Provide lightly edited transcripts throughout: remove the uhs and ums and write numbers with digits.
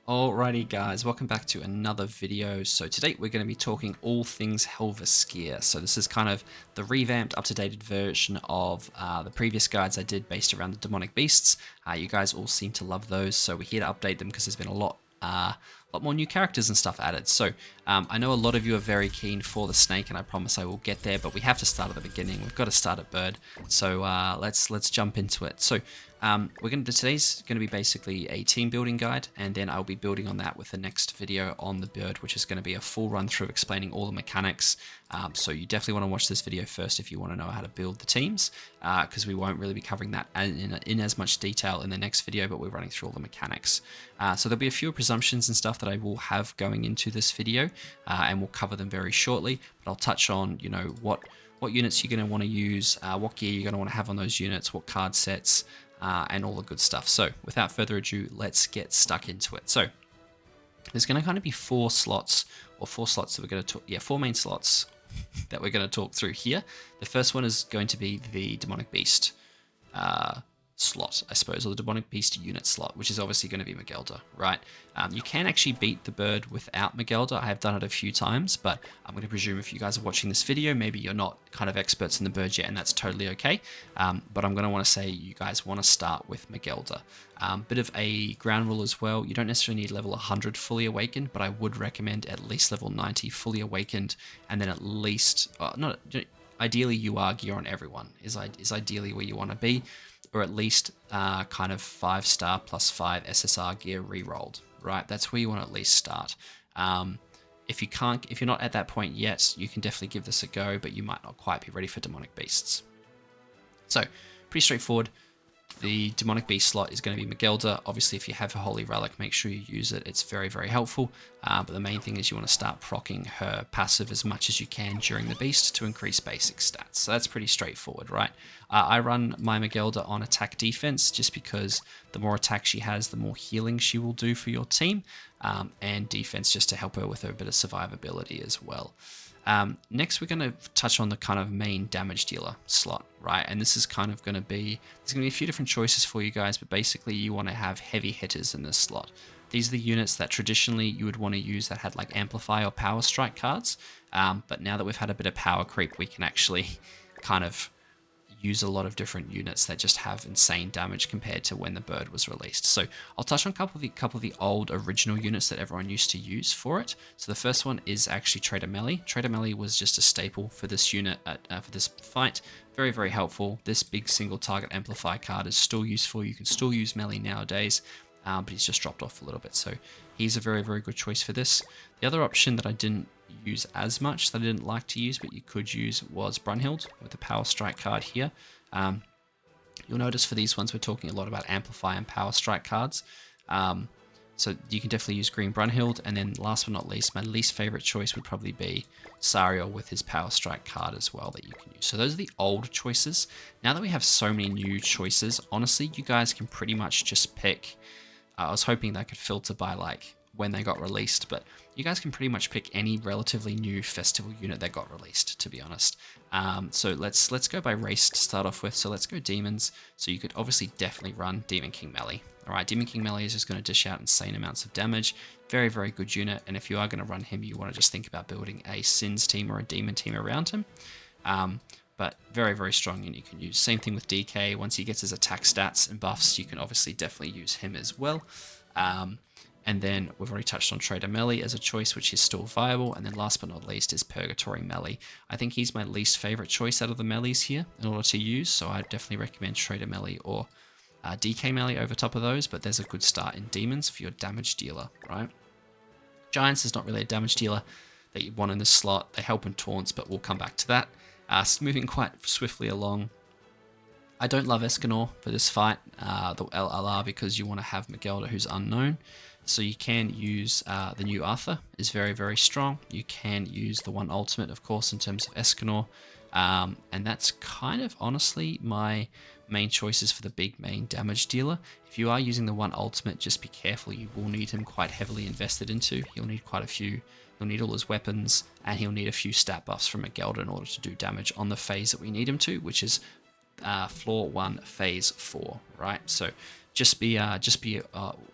Alrighty guys, welcome back to another video. So today we're going to be talking all things HRAESVELGR. So this is kind of the revamped, up-to-date version of the previous guides I did based around the demonic beasts. You guys all seem to love those, so we're here to update them because there's been a lot more new characters and stuff added. So I know a lot of you are very keen for the snake, and I promise I will get there, but we have to start at the beginning. We've got to start at bird. So let's jump into it. So today's going to be basically a team building guide, and then I'll be building on that with the next video on the bird, which is going to be a full run through explaining all the mechanics. So you definitely want to watch this video first if you want to know how to build the teams, because we won't really be covering that in as much detail in the next video, but we're running through all the mechanics. So there'll be a few presumptions and stuff that I will have going into this video, and we'll cover them very shortly, but I'll touch on, you know, what units you're going to want to use, what gear you're going to want to have on those units, what card sets, and all the good stuff. So without further ado, let's get stuck into it. So there's going to kind of be four slots that we're going to talk, four main slots that we're going to talk through here. The first one is going to be the demonic beast slot, I suppose, or the demonic beast unit slot, which is obviously going to be Megelda, right? You can actually beat the bird without Megelda. I have done it a few times, but I'm going to presume if you guys are watching this video, maybe you're not kind of experts in the bird yet, and that's totally okay. But I'm going to want to say you guys want to start with Megelda. Bit of a ground rule as well. You don't necessarily need level 100 fully awakened, but I would recommend at least level 90 fully awakened, and then at least, ideally UR gear on everyone is ideally where you want to be, or at least kind of 5-star plus 5 SSR gear re-rolled, right? That's where you want to at least start. If you're not at that point yet, you can definitely give this a go, but you might not quite be ready for demonic beasts. So pretty straightforward. The demonic beast slot is going to be Megelda. Obviously, if you have a holy relic, make sure you use it. It's very, very helpful. But the main thing is you want to start proccing her passive as much as you can during the beast to increase basic stats. So that's pretty straightforward, right? I run my Megelda on attack defense just because the more attack she has, the more healing she will do for your team, and defense just to help her with a bit of survivability as well. Next, we're going to touch on the kind of main damage dealer slot, right? And this is kind of going to be, there's going to be a few different choices for you guys, but basically you want to have heavy hitters in this slot. These are the units that traditionally you would want to use that had like Amplify or Power Strike cards, but now that we've had a bit of power creep, we can actually kind of use a lot of different units that just have insane damage compared to when the bird was released. So I'll touch on a couple of the old original units that everyone used to use for it. So the first one is actually Trader Melee. Trader Melee was just a staple for this unit, for this fight. Very, very helpful. This big single target amplify card is still useful. You can still use Melee nowadays, but he's just dropped off a little bit. So he's a very, very good choice for this. The other option that I didn't use as much, that I didn't like to use, but you could use, was Brunhild with the Power Strike card here. You'll notice for these ones we're talking a lot about Amplify and Power Strike cards. So you can definitely use Green Brunhild, and then last but not least, my least favorite choice would probably be Sariel with his Power Strike card as well that you can use. So those are the old choices. Now that we have so many new choices, honestly, you guys can pretty much just pick. I was hoping that I could filter by like when they got released, but you guys can pretty much pick any relatively new festival unit that got released, to be honest. So let's go by race to start off with. So let's go demons. So you could obviously definitely run Demon King Melee. All right, Demon King Melee is just going to dish out insane amounts of damage. Very, very good unit. And if you are going to run him, you want to just think about building a Sins team or a Demon team around him. But very, very strong unit you can use. Same thing with DK. Once he gets his attack stats and buffs, you can obviously definitely use him as well. And then we've already touched on Trader Melee as a choice, which is still viable. And then last but not least is Purgatory Melee. I think he's my least favorite choice out of the melees here in order to use. So I definitely recommend Trader Melee or DK Melee over top of those. But there's a good start in Demons for your damage dealer, right? Giants is not really a damage dealer that you want in this slot. They help in taunts, but we'll come back to that. Moving quite swiftly along. I don't love Escanor for this fight, the LLR, because you want to have Megelda who's unknown. So you can use the new Arthur, is very, very strong. You can use the one ultimate, of course, in terms of Escanor. And that's kind of, honestly, my main choices for the big main damage dealer. If you are using the one ultimate, just be careful. You will need him quite heavily invested into. He'll need quite a few. He'll need all his weapons, and he'll need a few stat buffs from Megelda in order to do damage on the phase that we need him to, which is floor 1, phase 4, right? So just be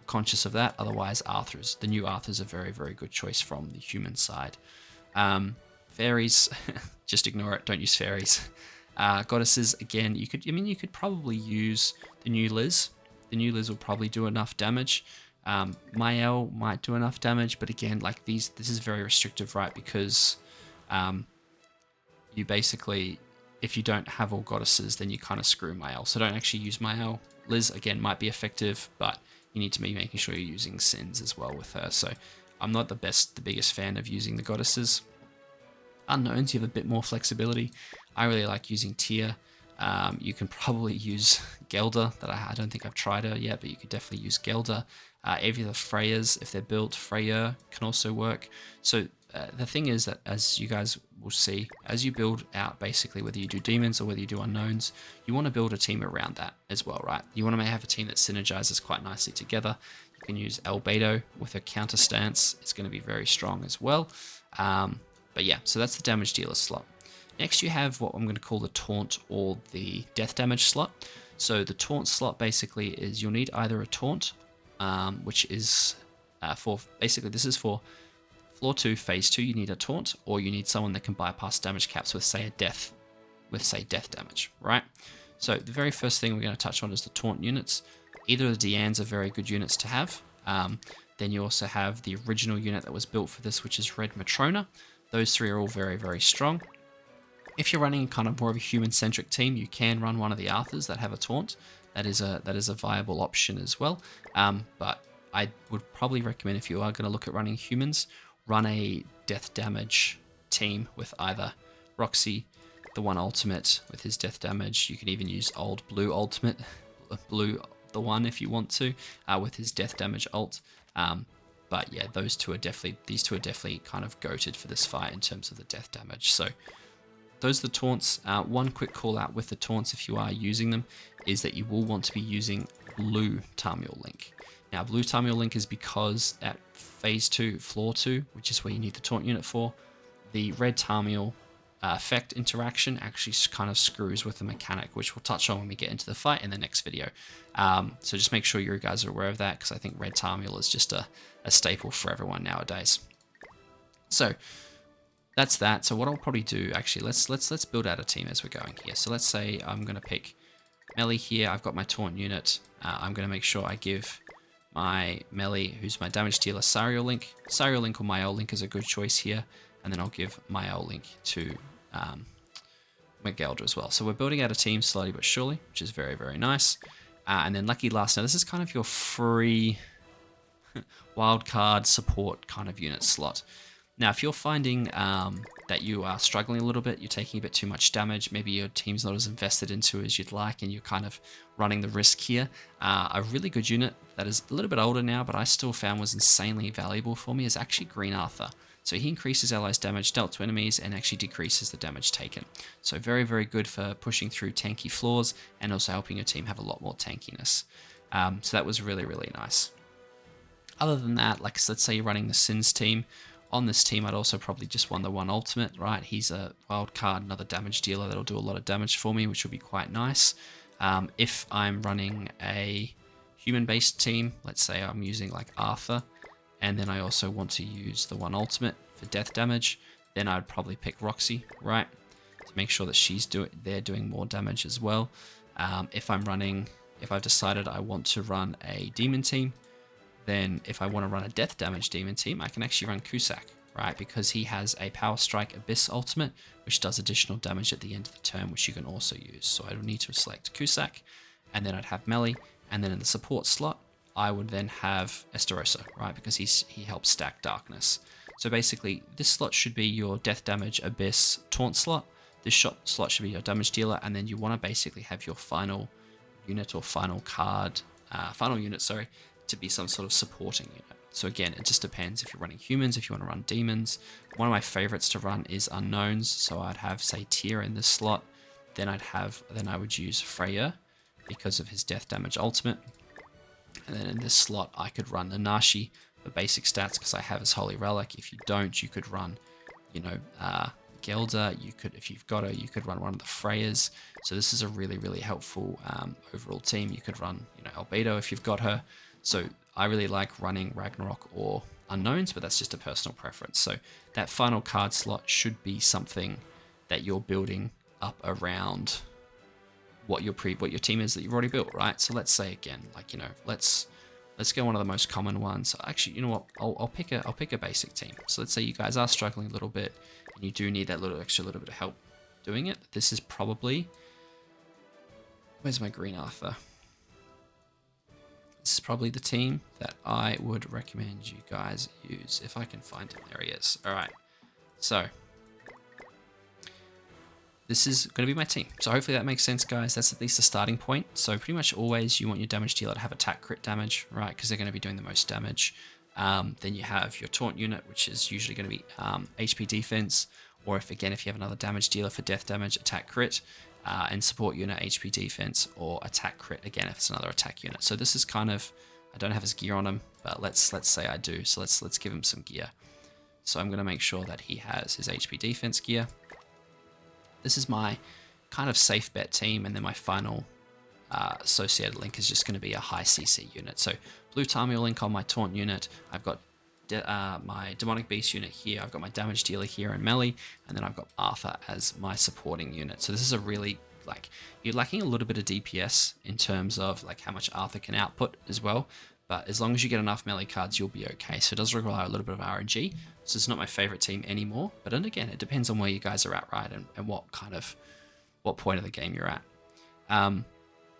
conscious of that. Otherwise, Arthur's, the new Arthur's a very, very good choice from the human side. Fairies, just ignore it. Don't use fairies. Goddesses, again, you could probably use the new Liz. The new Liz will probably do enough damage. Mael might do enough damage, but again, like this is very restrictive, right? Because you basically, if you don't have all goddesses, then you kind of screw Mael. So don't actually use Mael. Liz, again, might be effective, but you need to be making sure you're using Sins as well with her. So I'm not the biggest fan of using the goddesses. Unknowns, you have a bit more flexibility. I really like using Tyr. You can probably use Gelda, that I don't think I've tried her yet, but you could definitely use Gelda. Every other Freyas, if they're built, Freyr can also work. So the thing is that, as you guys will see, as you build out, basically, whether you do demons or whether you do unknowns, you want to build a team around that as well, right? You want to have a team that synergizes quite nicely together. You can use Albedo with a counter stance. It's going to be very strong as well. But yeah, so that's the damage dealer slot. Next, you have what I'm going to call the taunt or the death damage slot. So the taunt slot basically is you'll need either a taunt, which is basically this is for floor 2, phase 2. You need a taunt, or you need someone that can bypass damage caps with say death damage, right? So the very first thing we're going to touch on is the taunt units. Either of the Deans are very good units to have. Then you also have the original unit that was built for this, which is Red Matrona. Those three are all very, very strong. If you're running kind of more of a human-centric team, you can run one of the Arthurs that have a taunt. That is a viable option as well. But I would probably recommend, if you are going to look at running humans, run a death damage team with either Roxy, the one ultimate with his death damage. You can even use old blue ultimate, blue the one if you want to, with his death damage ult. But yeah, these two are definitely kind of goated for this fight in terms of the death damage. So those are the taunts. One quick call out with the taunts, if you are using them, is that you will want to be using blue Tamil Link. Now, blue Tamil Link is because at phase 2, floor 2, which is where you need the taunt unit for, the red Tamil effect interaction actually kind of screws with the mechanic, which we'll touch on when we get into the fight in the next video. So just make sure you guys are aware of that, because I think red Tamil is just a staple for everyone nowadays. So that's that. So what I'll probably do, actually, let's build out a team as we're going here. So let's say I'm going to pick Melee here. I've got my taunt unit. I'm going to make sure I give my Melee, who's my damage dealer, Sariel Link. Sariel Link or Mael Link is a good choice here. And then I'll give Mael Link to Gelda as well. So we're building out a team slowly but surely, which is very, very nice. And then Lucky Last. Now this is kind of your free wildcard support kind of unit slot. Now, if you're finding that you are struggling a little bit, you're taking a bit too much damage, maybe your team's not as invested into as you'd like, and you're kind of running the risk here, a really good unit that is a little bit older now, but I still found was insanely valuable for me, is actually Green Arthur. So he increases allies' damage dealt to enemies and actually decreases the damage taken. So very, very good for pushing through tanky floors and also helping your team have a lot more tankiness. So that was really, really nice. Other than that, like let's say you're running the Sins team. On this team, I'd also probably just want the one ultimate, right? He's a wild card, another damage dealer that'll do a lot of damage for me, which will be quite nice. If I'm running a human-based team, let's say I'm using like Arthur, and then I also want to use the one ultimate for death damage, then I'd probably pick Roxy, right? To make sure that they're doing more damage as well. If I've decided I want to run a demon team, then if I want to run a death damage demon team, I can actually run Cusack, right? Because he has a Power Strike Abyss ultimate, which does additional damage at the end of the turn, which you can also use. So I would need to select Cusack, and then I'd have Melee, and then in the support slot, I would then have Esterosa, right? Because he helps stack darkness. So basically, this slot should be your death damage Abyss taunt slot. This slot should be your damage dealer, and then you want to basically have your final unit or final unit, to be some sort of supporting unit. So again, it just depends if you're running humans, if you want to run demons. One of my favorites to run is unknowns. So I'd have, say, Tyr in this slot. Then I would use Freyr because of his death damage ultimate. And then in this slot, I could run Nanashi for basic stats because I have his Holy Relic. If you don't, you could run, Gelder. You could, if you've got her, you could run one of the Freyas. So this is a really, really helpful overall team. You could run, you know, Albedo if you've got her. So I really like running Ragnarok or Unknowns, but that's just a personal preference. So that final card slot should be something that you're building up around what your team is that you've already built, right? So let's say again, like, you know, let's go one of the most common ones. Actually, you know what? I'll pick a basic team. So let's say you guys are struggling a little bit and you do need that little bit of help doing it. This is probably, where's my green Arthur? This is probably the team that I would recommend you guys use, if I can find him. There he is. All right. So this is going to be my team. So hopefully that makes sense, guys. That's at least a starting point. So pretty much always you want your damage dealer to have attack crit damage, right? Because they're going to be doing the most damage. Then you have your taunt unit, which is usually going to be HP defense, or if you have another damage dealer for death damage, attack crit, and support unit HP defense or attack crit again if it's another attack unit. So this is kind of, I don't have his gear on him, but let's say I do. So let's give him some gear. So I'm going to make sure that he has his HP defense gear. This is my kind of safe bet team, and then my final associated link is just going to be a high CC unit. So blue Tamil link on my taunt unit. I've got my demonic beast unit here. I've got my damage dealer here in melee, and then I've got Arthur as my supporting unit. So this is a really, like, you're lacking a little bit of DPS in terms of like how much Arthur can output as well. But as long as you get enough melee cards, you'll be okay. So it does require a little bit of RNG. So it's not my favorite team anymore. But then again, it depends on where you guys are at, right? And what point of the game you're at.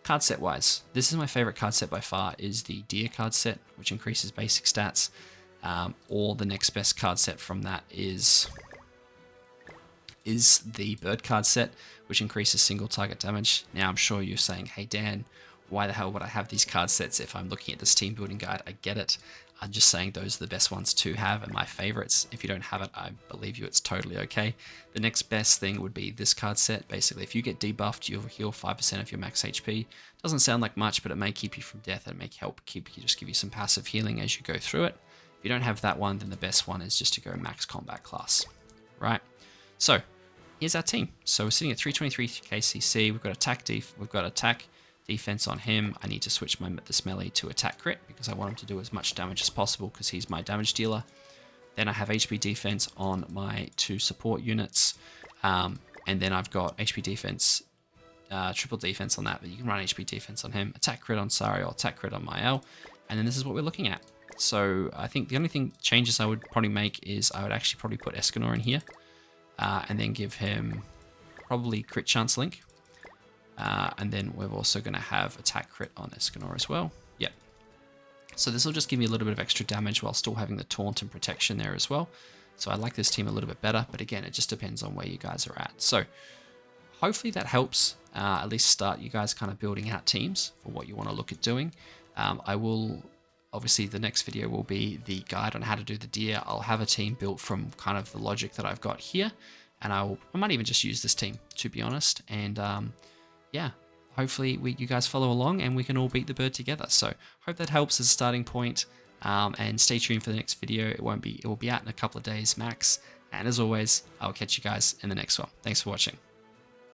Card set wise, this is my favorite card set by far, is the Deer card set, which increases basic stats. Or the next best card set from that is the Bird card set, which increases single target damage. Now I'm sure you're saying, hey Dan, why the hell would I have these card sets if I'm looking at this team building guide? I get it. I'm just saying those are the best ones to have and my favorites. If you don't have it, I believe you, it's totally okay. The next best thing would be this card set. Basically, if you get debuffed, you'll heal 5% of your max HP. Doesn't sound like much, but it may keep you from death and may help just give you some passive healing as you go through it. If you don't have that one, then the best one is just to go max combat class, right? So here's our team. So we're sitting at 323 KCC. We've got attack defense on him. I need to switch this melee to attack crit because I want him to do as much damage as possible because he's my damage dealer. Then I have HP defense on my 2 support units. And then I've got HP defense, triple defense on that, but you can run HP defense on him, attack crit on Sari or attack crit on Mael. And then this is what we're looking at. So I think the only changes I would probably make is I would actually probably put Escanor in here and then give him probably crit chance link. And then we're also going to have attack crit on Escanor as well. Yep. So this will just give me a little bit of extra damage while still having the taunt and protection there as well. So I like this team a little bit better, but again, it just depends on where you guys are at. So hopefully that helps at least start you guys kind of building out teams for what you want to look at doing. I will, obviously the next video will be the guide on how to do the Deer. I'll have a team built from kind of the logic that I've got here, and I might even just use this team, to be honest. And yeah, hopefully you guys follow along and we can all beat the bird together. So hope that helps as a starting point. And stay tuned for the next video. It will be out in a couple of days max. And as always, I'll catch you guys in the next one. Thanks for watching.